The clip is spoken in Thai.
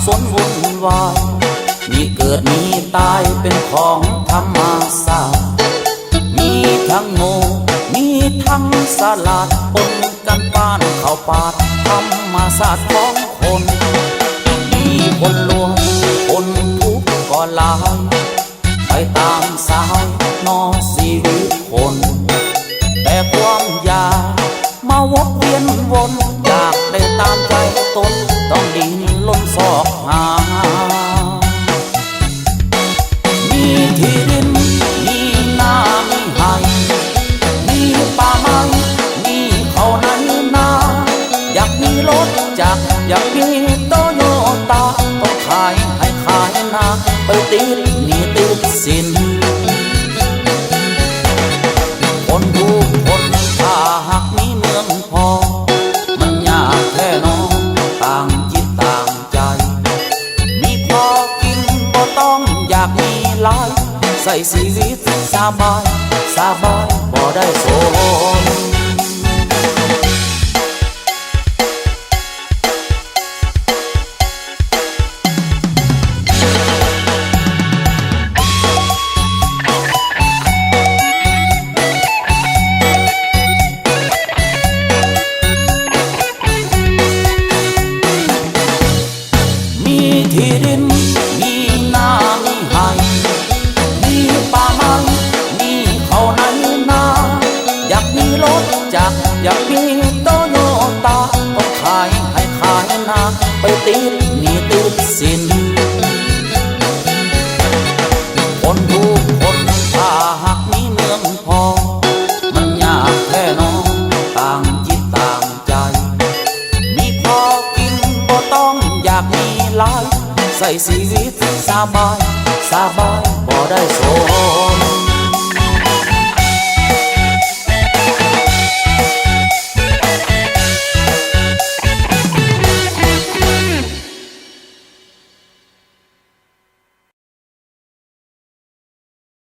สนวุ่นวายมีเกิดมีตายเป็นของธรรมชาติมีทั้งโง่มีทั้งสลาดปนกันป้านเข้าปาดธรรมศาสตร์ของคนมีคนลวงคนทุกข์ก็ลายไปตามสายนอชีวิตคนแต่ความอยากมาวกเวียนวนอยากได้ตามใจตนต้องดิ้นรนสอกหามีที่ดินมีนามีไห่มีป่าไม้มีเขาในนาอยากมีรถจักรอยากมีโตโยต้าต้องขายให้ขายนาไปติดหนี้ติดสินคนทุกคนถ้าหากมีเมืองพอมันยากแค่น้องต่างจิตต่างใจมีพอกินบ่ต้องอยากมีหลายใส่ชีวิตสบายสบายบ่ได้สนที่ดินมีนามีไห่มีป่าไม้มีเขาในนาอยากมีรถจักรอยากมีโตโยต้าต้องขายให้ขายนาไปติดหนี้ติดสินคนทุกคนถ้าหากมีเมืองพอมันยากแค่น้องต่างจิตต่างใจมีพอกินบ่ต้องอยากมีหลายใส่ชีวิตสบายสบายบ่ได้สน